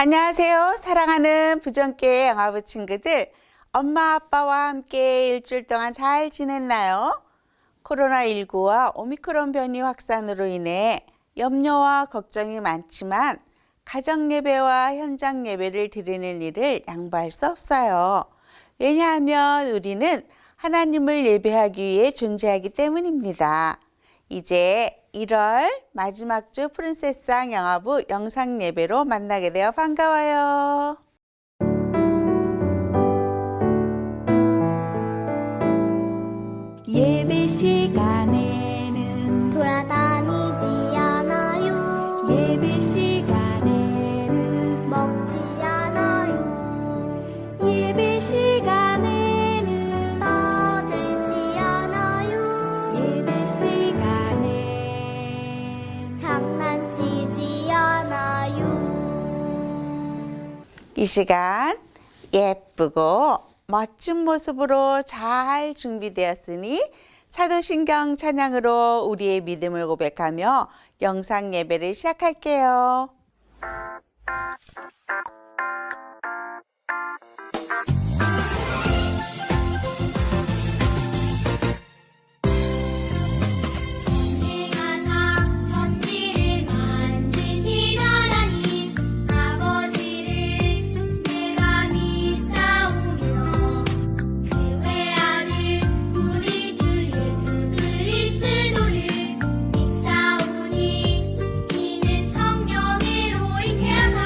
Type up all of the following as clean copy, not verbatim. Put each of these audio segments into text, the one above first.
안녕하세요. 사랑하는 부정깨 영화부 친구들. 엄마 아빠와 함께 일주일 동안 잘 지냈나요? 코로나19와 오미크론 변이 확산으로 인해 염려와 걱정이 많지만 가정 예배와 현장 예배를 드리는 일을 양보할 수 없어요. 왜냐하면 우리는 하나님을 예배하기 위해 존재하기 때문입니다. 이제 1월 마지막 주 프린세스상 영화부 영상 예배로 만나게 되어 반가워요. 예배 시간에는 돌아다니지 않아요. 예배 시간에는 먹지 않아요. 예배 시간에는 떠들지 않아요. 예배 시간엔 장난치지 않아요. 이 시간 예쁘고 멋진 모습으로 잘 준비되었으니 사도신경 찬양으로 우리의 믿음을 고백하며 영상 예배를 시작할게요. 내가 천지를 만드신 하나님 아버지를 내가 믿사오며 그 외아들 우리 주 예수 그리스도를 믿사오니 이는 성령으로 잉태하사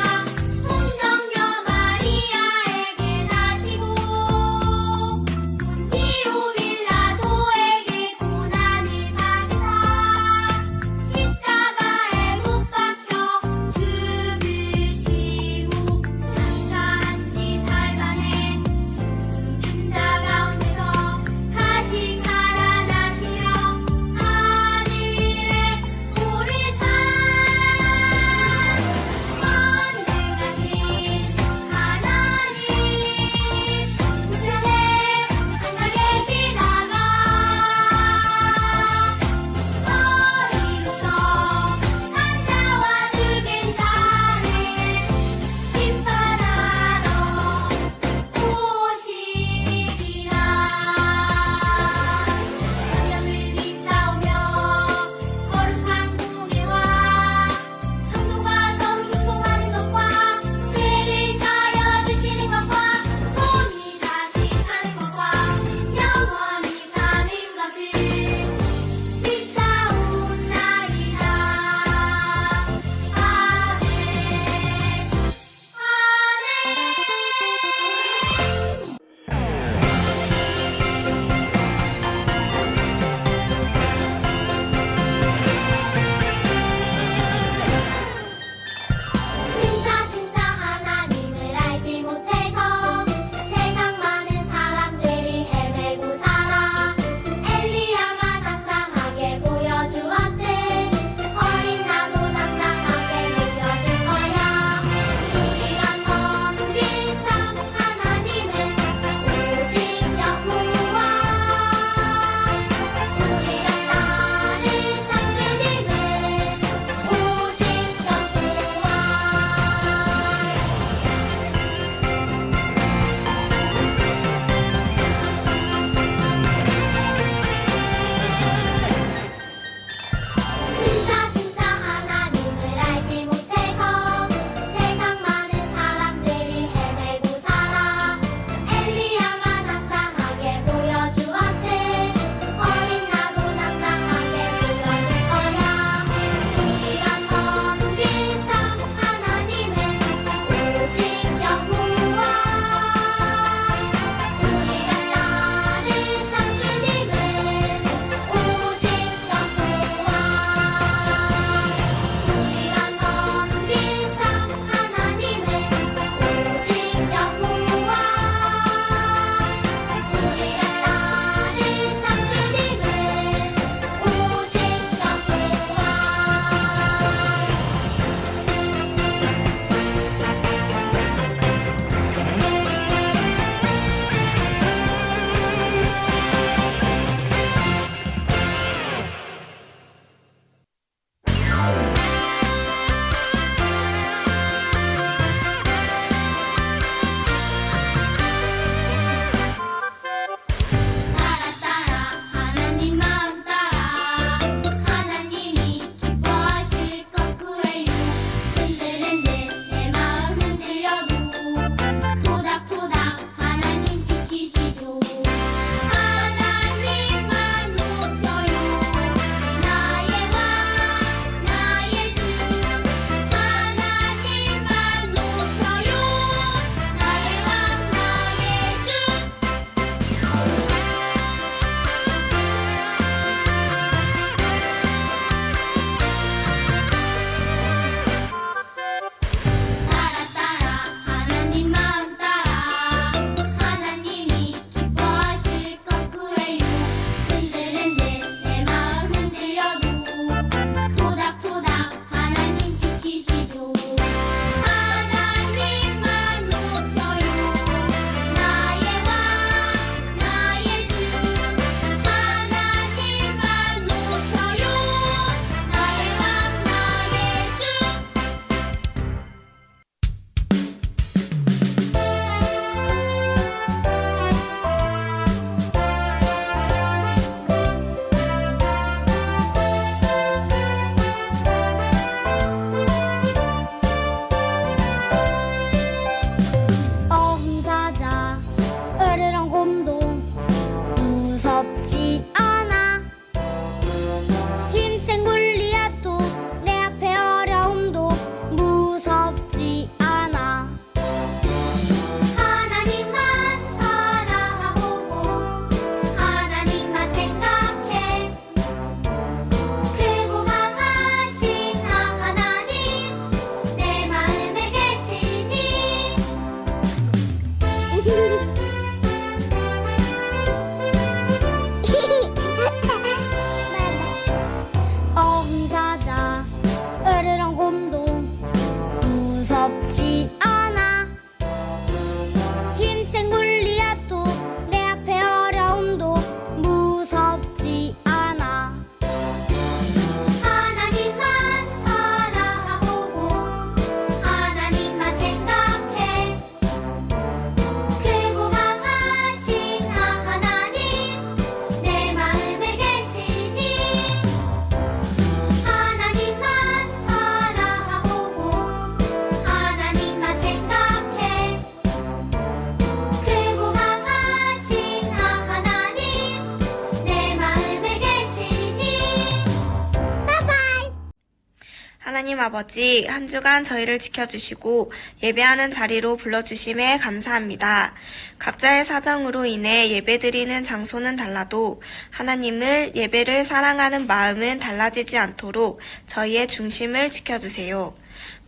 하나님 아버지, 한 주간 저희를 지켜주시고 예배하는 자리로 불러주심에 감사합니다. 각자의 사정으로 인해 예배드리는 장소는 달라도 하나님을 예배를 사랑하는 마음은 달라지지 않도록 저희의 중심을 지켜주세요.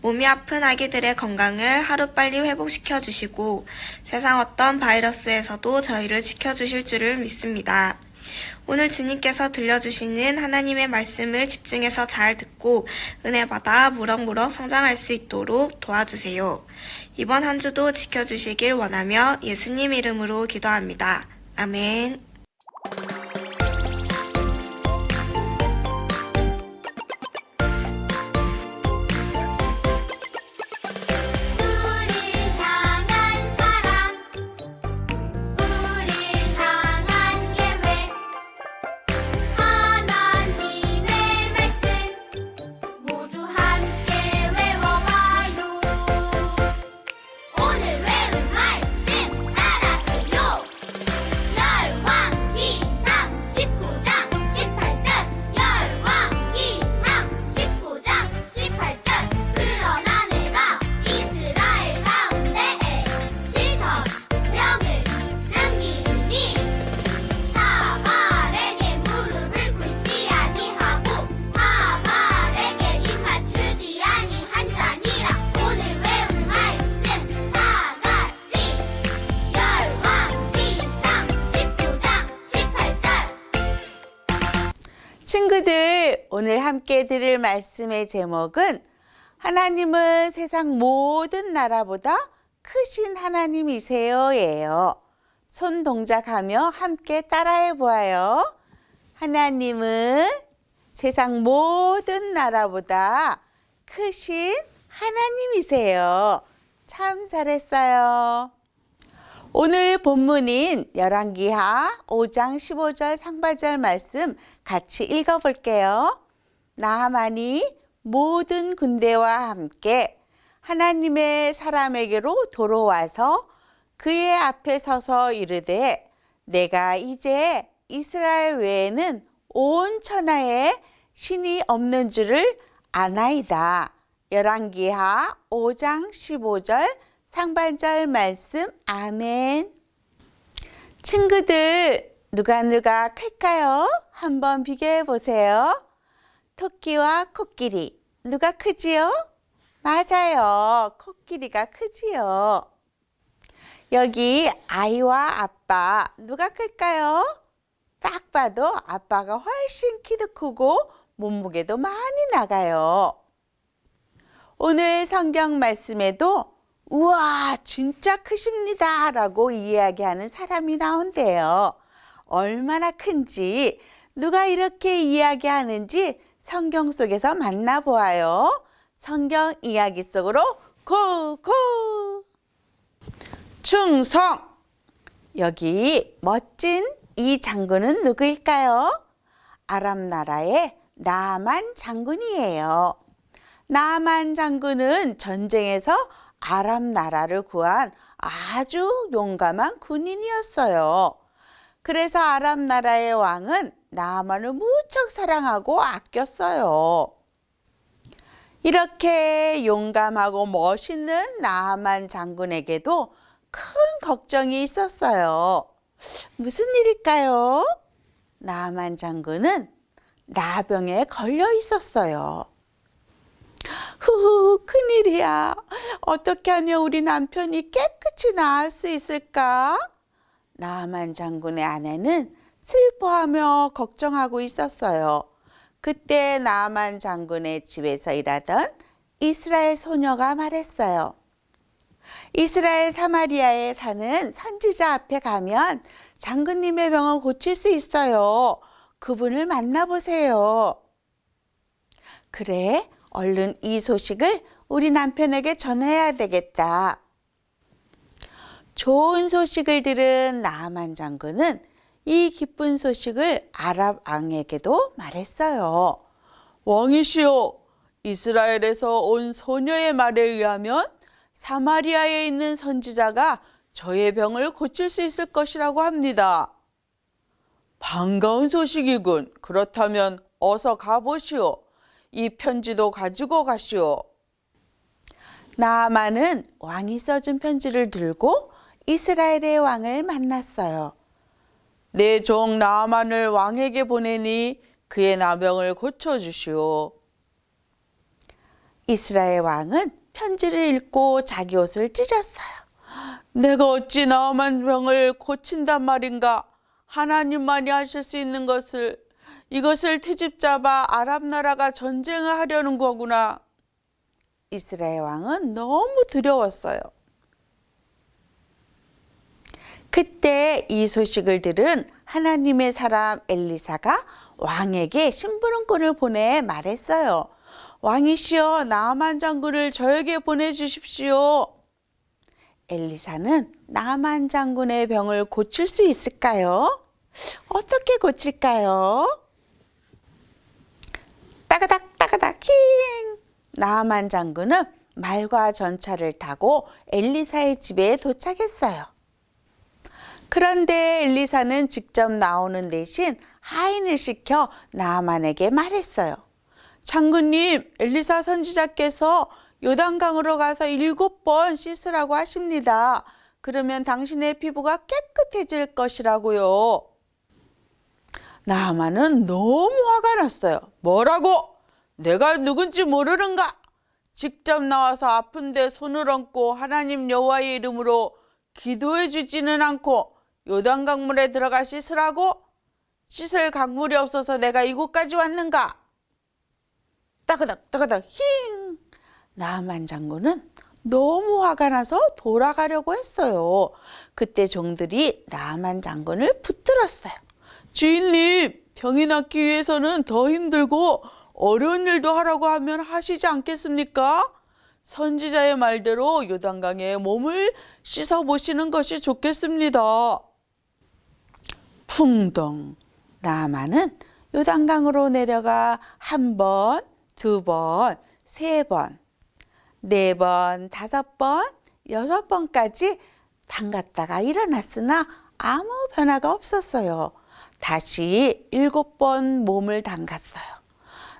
몸이 아픈 아기들의 건강을 하루빨리 회복시켜 주시고 세상 어떤 바이러스에서도 저희를 지켜주실 줄을 믿습니다. 오늘 주님께서 들려주시는 하나님의 말씀을 집중해서 잘 듣고 은혜 받아 무럭무럭 성장할 수 있도록 도와주세요. 이번 한 주도 지켜주시길 원하며 예수님 이름으로 기도합니다. 아멘. 우릴 향한 사랑 우릴 향한 계획 하나님의 말씀 모두 함께 외워봐요. 오늘 외운 말씀 따라해요. 열왕기상 19장 18절 열왕기상 19장 18절 그러나 내가 이스라엘 가운데 7,000명을 남기니 하발에게 무릎을 꿇지 아니하고 하발에게 입 맞추지 아니한 자니라. 오늘 외운 말씀 다 같이 열왕기상 19장 18절. 친구들, 오늘 함께 들을 말씀의 제목은 하나님은 세상 모든 나라보다 크신 하나님이세요예요. 손 동작하며 함께 따라해 보아요. 하나님은 세상 모든 나라보다 크신 하나님이세요. 참 잘했어요. 오늘 본문인 열왕기하 5장 15절 상반절 말씀 같이 읽어볼게요. 나하만이 모든 군대와 함께 하나님의 사람에게로 돌아와서 그의 앞에 서서 이르되 내가 이제 이스라엘 외에는 온 천하에 신이 없는 줄을 아나이다. 열왕기하 5장 15절 상반절 말씀 아멘. 친구들, 누가 클까요? 한번 비교해 보세요. 토끼와 코끼리, 누가 크지요? 맞아요. 코끼리가 크지요. 여기 아이와 아빠, 누가 클까요? 딱 봐도 아빠가 훨씬 키도 크고 몸무게도 많이 나가요. 오늘 성경 말씀에도 우와, 진짜 크십니다 라고 이야기하는 사람이 나온대요. 얼마나 큰지, 누가 이렇게 이야기하는지 성경 속에서 만나보아요. 성경 이야기 속으로 고고! 충성! 여기 멋진 이 장군은 누구일까요? 아람 나라의 나아만 장군이에요. 나아만 장군은 전쟁에서 아람 나라를 구한 아주 용감한 군인이었어요. 그래서 아람 나라의 왕은 나아만을 무척 사랑하고 아꼈어요. 이렇게 용감하고 멋있는 나아만 장군에게도 큰 걱정이 있었어요. 무슨 일일까요? 나아만 장군은 나병에 걸려 있었어요. 후후, 큰일이야. 어떻게 하면 우리 남편이 깨끗이 나을 수 있을까? 나아만 장군의 아내는 슬퍼하며 걱정하고 있었어요. 그때 나아만 장군의 집에서 일하던 이스라엘 소녀가 말했어요. 이스라엘 사마리아에 사는 선지자 앞에 가면 장군님의 병을 고칠 수 있어요. 그분을 만나보세요. 그래, 얼른 이 소식을 우리 남편에게 전해야 되겠다. 좋은 소식을 들은 나아만 장군은 이 기쁜 소식을 아랍 왕에게도 말했어요. 왕이시여, 이스라엘에서 온 소녀의 말에 의하면 사마리아에 있는 선지자가 저의 병을 고칠 수 있을 것이라고 합니다. 반가운 소식이군. 그렇다면 어서 가보시오. 이 편지도 가지고 가시오. 나아만은 왕이 써준 편지를 들고 이스라엘의 왕을 만났어요. 내 종 나아만을 왕에게 보내니 그의 나병을 고쳐주시오. 이스라엘 왕은 편지를 읽고 자기 옷을 찢었어요. 내가 어찌 나아만 병을 고친단 말인가? 하나님만이 하실 수 있는 것을, 이것을 트집잡아 아람 나라가 전쟁을 하려는 거구나. 이스라엘 왕은 너무 두려웠어요. 그때 이 소식을 들은 하나님의 사람 엘리사가 왕에게 심부름꾼을 보내 말했어요. 왕이시여, 나아만 장군을 저에게 보내주십시오. 엘리사는 나아만 장군의 병을 고칠 수 있을까요? 어떻게 고칠까요? 따가닥 따가닥 킹! 나아만 장군은 말과 전차를 타고 엘리사의 집에 도착했어요. 그런데 엘리사는 직접 나오는 대신 하인을 시켜 나아만에게 말했어요. 장군님, 엘리사 선지자께서 요단강으로 가서 7번 씻으라고 하십니다. 그러면 당신의 피부가 깨끗해질 것이라고요. 나아만은 너무 화가 났어요. 뭐라고? 내가 누군지 모르는가? 직접 나와서 아픈데 손을 얹고 하나님 여호와의 이름으로 기도해 주지는 않고 요단강물에 들어가 씻으라고? 씻을 강물이 없어서 내가 이곳까지 왔는가? 따그닥 따그닥 힝! 나아만 장군은 너무 화가 나서 돌아가려고 했어요. 그때 종들이 나아만 장군을 붙들었어요. 주인님, 병이 낫기 위해서는 더 힘들고 어려운 일도 하라고 하면 하시지 않겠습니까? 선지자의 말대로 요단강에 몸을 씻어보시는 것이 좋겠습니다. 풍덩! 나아만은 요단강으로 내려가 1번, 2번, 3번, 4번, 5번, 6번까지 담갔다가 일어났으나 아무 변화가 없었어요. 다시 7번 몸을 담갔어요.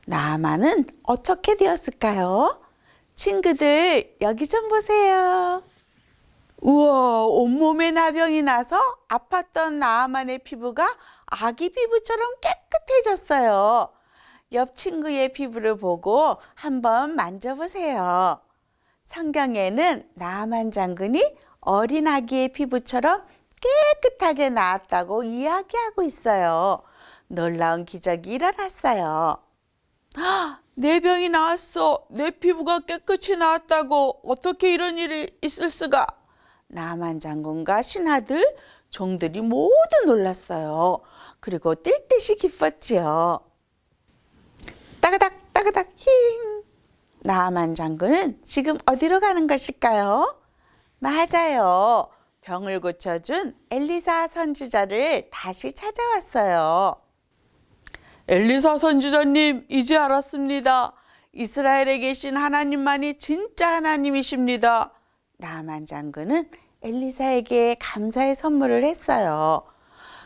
나아만은 어떻게 되었을까요? 친구들, 여기 좀 보세요. 우와, 온몸에 나병이 나서 아팠던 나아만의 피부가 아기 피부처럼 깨끗해졌어요. 옆 친구의 피부를 보고 한번 만져보세요. 성경에는 나아만 장군이 어린 아기의 피부처럼 깨끗하게 나았다고 이야기하고 있어요. 놀라운 기적이 일어났어요. 내 병이 나았어. 내 피부가 깨끗이 나았다고. 어떻게 이런 일이 있을 수가? 나아만 장군과 신하들, 종들이 모두 놀랐어요. 그리고 뛸 듯이 기뻤지요. 따그닥 따그닥 힝! 나아만 장군은 지금 어디로 가는 것일까요? 맞아요. 병을 고쳐준 엘리사 선지자를 다시 찾아왔어요. 엘리사 선지자님, 이제 알았습니다. 이스라엘에 계신 하나님만이 진짜 하나님이십니다. 나아만 장군은 엘리사에게 감사의 선물을 했어요.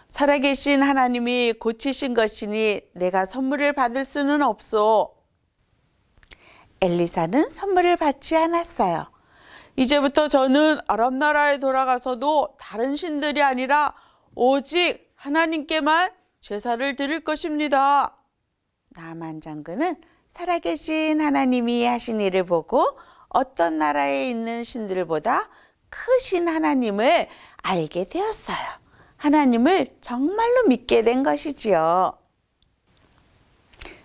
살아계신 하나님이 고치신 것이니 내가 선물을 받을 수는 없소. 엘리사는 선물을 받지 않았어요. 이제부터 저는 아람 나라에 돌아가서도 다른 신들이 아니라 오직 하나님께만 제사를 드릴 것입니다. 나아만 장군은 살아계신 하나님이 하신 일을 보고 어떤 나라에 있는 신들보다 크신 하나님을 알게 되었어요. 하나님을 정말로 믿게 된 것이지요.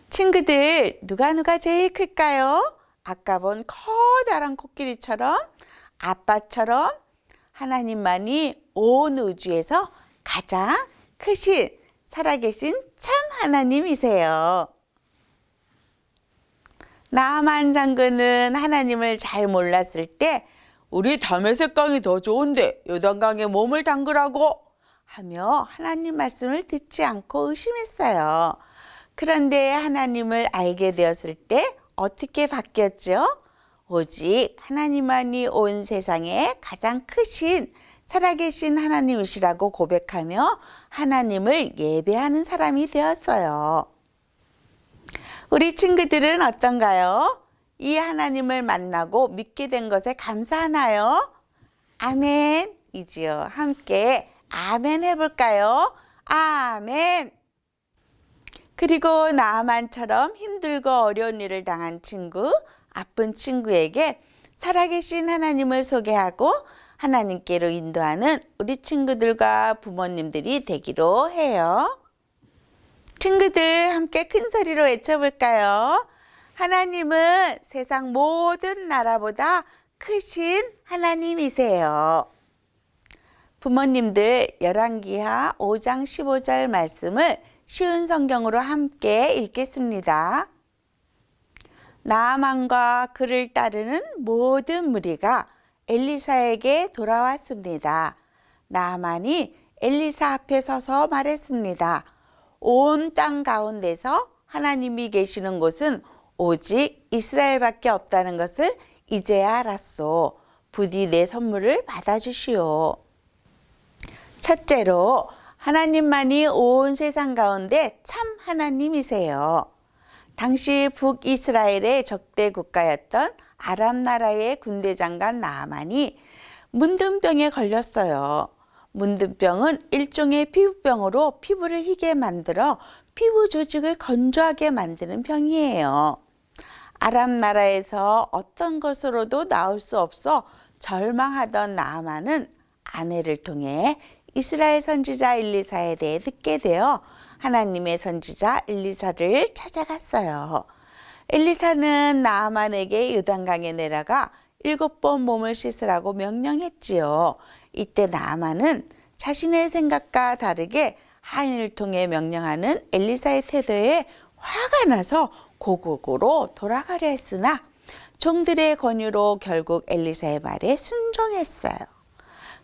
친구들, 누가 제일 클까요? 아까 본 커다란 코끼리처럼, 아빠처럼 하나님만이 온 우주에서 가장 크신 살아계신 참 하나님이세요. 나아만 장군은 하나님을 잘 몰랐을 때 우리 다메섹강이 더 좋은데 요단강에 몸을 담그라고 하며 하나님 말씀을 듣지 않고 의심했어요. 그런데 하나님을 알게 되었을 때 어떻게 바뀌었죠? 오직 하나님만이 온 세상에 가장 크신 살아계신 하나님이시라고 고백하며 하나님을 예배하는 사람이 되었어요. 우리 친구들은 어떤가요? 이 하나님을 만나고 믿게 된 것에 감사하나요? 아멘이지요. 함께 아멘 해볼까요? 아멘. 그리고 나아만처럼 힘들고 어려운 일을 당한 친구, 아픈 친구에게 살아계신 하나님을 소개하고 하나님께로 인도하는 우리 친구들과 부모님들이 되기로 해요. 친구들 함께 큰 소리로 외쳐볼까요? 하나님은 세상 모든 나라보다 크신 하나님이세요. 부모님들 열왕기하 5장 15절 말씀을 쉬운 성경으로 함께 읽겠습니다. 나아만과 그를 따르는 모든 무리가 엘리사에게 돌아왔습니다. 나아만이 엘리사 앞에 서서 말했습니다. 온 땅 가운데서 하나님이 계시는 곳은 오직 이스라엘밖에 없다는 것을 이제야 알았소. 부디 내 선물을 받아주시오. 첫째로 하나님만이 온 세상 가운데 참 하나님이세요. 당시 북이스라엘의 적대 국가였던 아람 나라의 군대 장관 나아만이 문둥병에 걸렸어요. 문둥병은 일종의 피부병으로 피부를 희게 만들어 피부 조직을 건조하게 만드는 병이에요. 아람 나라에서 어떤 것으로도 나올 수 없어 절망하던 나아만은 아내를 통해 이스라엘 선지자 엘리사에 대해 듣게 되어 하나님의 선지자 엘리사를 찾아갔어요. 엘리사는 나아만에게 요단강에 내려가 7번 몸을 씻으라고 명령했지요. 이때 나아만은 자신의 생각과 다르게 하인을 통해 명령하는 엘리사의 태도에 화가 나서 고국으로 돌아가려 했으나 종들의 권유로 결국 엘리사의 말에 순종했어요.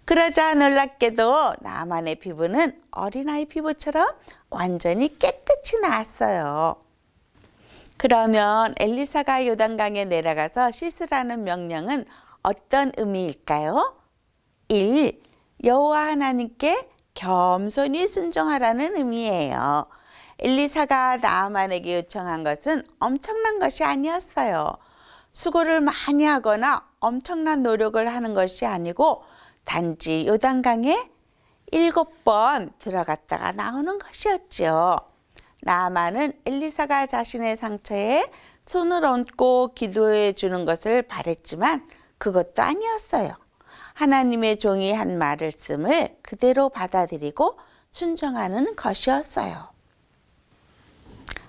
그러자 놀랍게도 나아만의 피부는 어린아이 피부처럼 완전히 깨끗이 나았어요. 그러면 엘리사가 요단강에 내려가서 씻으라는 명령은 어떤 의미일까요? 1. 여호와 하나님께 겸손히 순종하라는 의미예요. 엘리사가 나아만에게 요청한 것은 엄청난 것이 아니었어요. 수고를 많이 하거나 엄청난 노력을 하는 것이 아니고 단지 요단강에 7번 들어갔다가 나오는 것이었죠. 나아만은 엘리사가 자신의 상처에 손을 얹고 기도해 주는 것을 바랬지만 그것도 아니었어요. 하나님의 종이 한 말씀을 그대로 받아들이고 순종하는 것이었어요.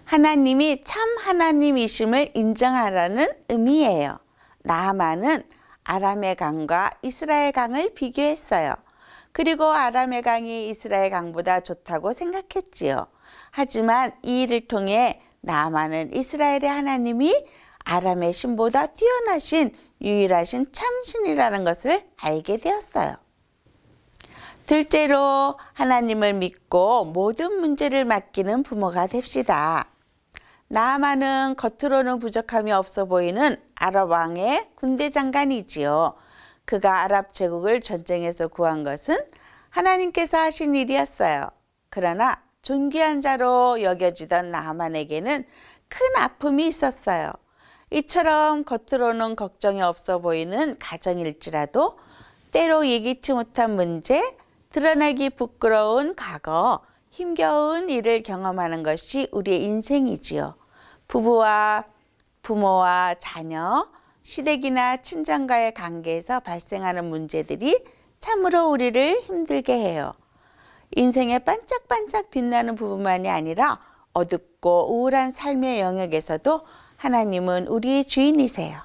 하나님이 참 하나님이심을 인정하라는 의미예요. 나아만은 아람의 강과 이스라엘 강을 비교했어요. 그리고 아람의 강이 이스라엘 강보다 좋다고 생각했지요. 하지만 이 일을 통해 나아만은 이스라엘의 하나님이 아람의 신보다 뛰어나신 유일하신 참신이라는 것을 알게 되었어요. 둘째로 하나님을 믿고 모든 문제를 맡기는 부모가 됩시다. 나아만은 겉으로는 부족함이 없어 보이는 아랍 왕의 군대 장관이지요. 그가 아랍 제국을 전쟁에서 구한 것은 하나님께서 하신 일이었어요. 그러나 존귀한 자로 여겨지던 나아만에게는 큰 아픔이 있었어요. 이처럼 겉으로는 걱정이 없어 보이는 가정일지라도 때로 예기치 못한 문제, 드러나기 부끄러운 과거, 힘겨운 일을 경험하는 것이 우리의 인생이지요. 부부와 부모와 자녀, 시댁이나 친정과의 관계에서 발생하는 문제들이 참으로 우리를 힘들게 해요. 인생의 반짝반짝 빛나는 부분만이 아니라 어둡고 우울한 삶의 영역에서도 하나님은 우리의 주인이세요.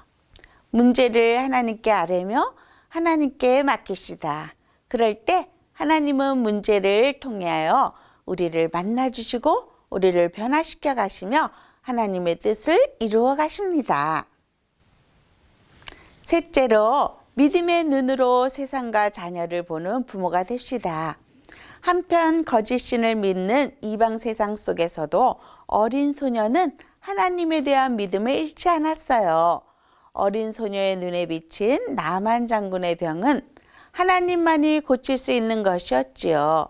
문제를 하나님께 아뢰며 하나님께 맡깁시다. 그럴 때 하나님은 문제를 통하여 우리를 만나주시고 우리를 변화시켜 가시며 하나님의 뜻을 이루어 가십니다. 셋째로 믿음의 눈으로 세상과 자녀를 보는 부모가 됩시다. 한편 거짓 신을 믿는 이방 세상 속에서도 어린 소녀는 하나님에 대한 믿음을 잃지 않았어요. 어린 소녀의 눈에 비친 나만 장군의 병은 하나님만이 고칠 수 있는 것이었지요.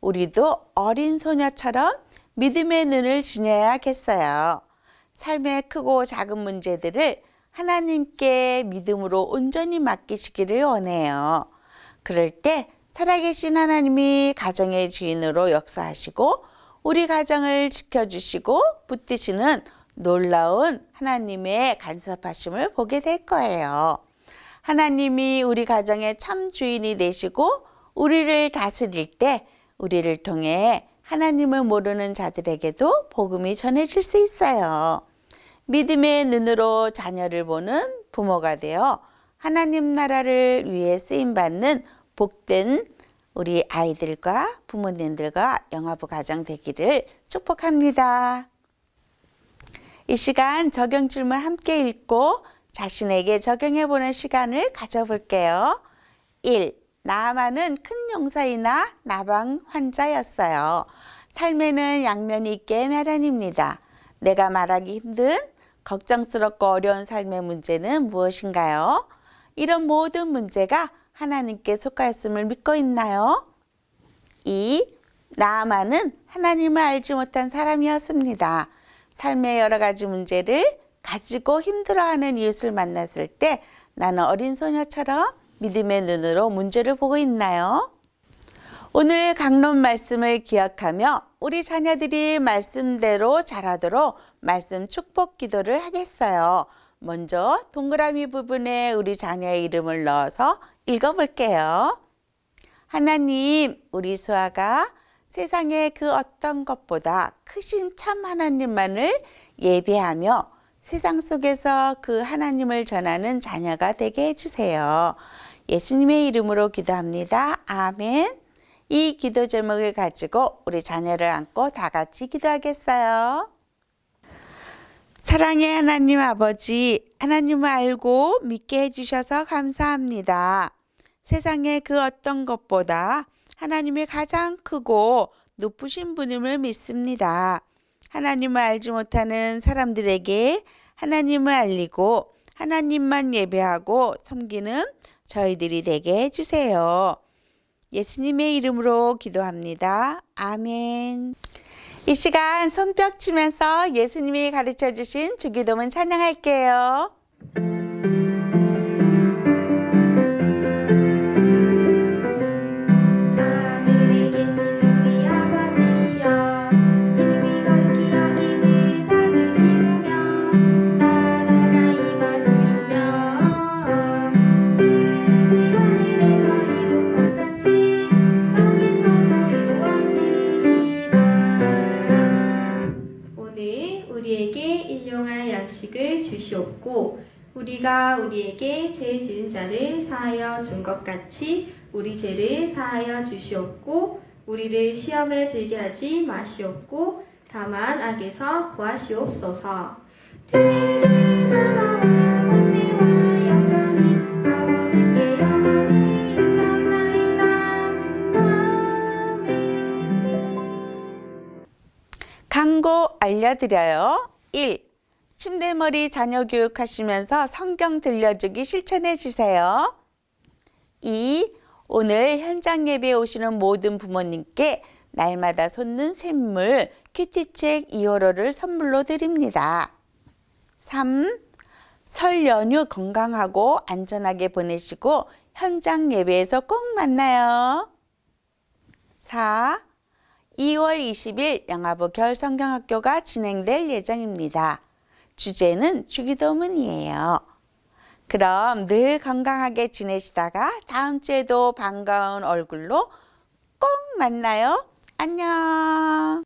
우리도 어린 소녀처럼 믿음의 눈을 지녀야겠어요. 삶의 크고 작은 문제들을 하나님께 믿음으로 온전히 맡기시기를 원해요. 그럴 때 살아계신 하나님이 가정의 주인으로 역사하시고 우리 가정을 지켜주시고 붙드시는 놀라운 하나님의 간섭하심을 보게 될 거예요. 하나님이 우리 가정의 참 주인이 되시고 우리를 다스릴 때 우리를 통해 하나님을 모르는 자들에게도 복음이 전해질 수 있어요. 믿음의 눈으로 자녀를 보는 부모가 되어 하나님 나라를 위해 쓰임받는 복된 우리 아이들과 부모님들과 영화부 가정 되기를 축복합니다. 이 시간 적용 질문 함께 읽고 자신에게 적용해보는 시간을 가져볼게요. 1. 나아만은 큰 용사이나 나방 환자였어요. 삶에는 양면이 있게 마련입니다. 내가 말하기 힘든 걱정스럽고 어려운 삶의 문제는 무엇인가요? 이런 모든 문제가 하나님께 속하였음을 믿고 있나요? 2. 나아만은 하나님을 알지 못한 사람이었습니다. 삶의 여러 가지 문제를 가지고 힘들어하는 이웃을 만났을 때 나는 어린 소녀처럼 믿음의 눈으로 문제를 보고 있나요? 오늘 강론 말씀을 기억하며 우리 자녀들이 말씀대로 자라도록 말씀 축복 기도를 하겠어요. 먼저 동그라미 부분에 우리 자녀의 이름을 넣어서 읽어볼게요. 하나님, 우리 수아가 세상의 그 어떤 것보다 크신 참 하나님만을 예배하며 세상 속에서 그 하나님을 전하는 자녀가 되게 해주세요. 예수님의 이름으로 기도합니다. 아멘. 이 기도 제목을 가지고 우리 자녀를 안고 다 같이 기도하겠어요. 사랑의 하나님 아버지, 하나님을 알고 믿게 해주셔서 감사합니다. 세상의 그 어떤 것보다 하나님이 가장 크고 높으신 분임을 믿습니다. 하나님을 알지 못하는 사람들에게 하나님을 알리고 하나님만 예배하고 섬기는 저희들이 되게 해주세요. 예수님의 이름으로 기도합니다. 아멘. 이 시간 손뼉 치면서 예수님이 가르쳐 주신 주기도문 찬양할게요. 하늘에 계신 우리 아버지여 이름이 거룩히여 임을 받으시오며 나라가 임하시오며 뜻이 하늘에서 이룬 것 같이 땅에서도 이루어지리라. 오늘 우리에게 일용할 양식을 주시옵고 우리가 우리에게 죄 지은 자를 사하여 준 것 같이 우리 죄를 사하여 주시옵고 우리를 시험에 들게 하지 마시옵고 다만 악에서 구하시옵소서. 대대 나라와 권세와 영광이 아버지께 영원히 있사옵나이다. 아멘. 강고 알려드려요. 1. 침대머리 자녀 교육하시면서 성경 들려주기 실천해 주세요. 2. 오늘 현장 예배에 오시는 모든 부모님께 날마다 솟는 샘물 큐티책 2호로를 선물로 드립니다. 3. 설 연휴 건강하고 안전하게 보내시고 현장 예배에서 꼭 만나요. 4. 2월 20일 영화부 겨울성경학교가 진행될 예정입니다. 주제는 주기도문이에요. 그럼 늘 건강하게 지내시다가 다음 주에도 반가운 얼굴로 꼭 만나요. 안녕.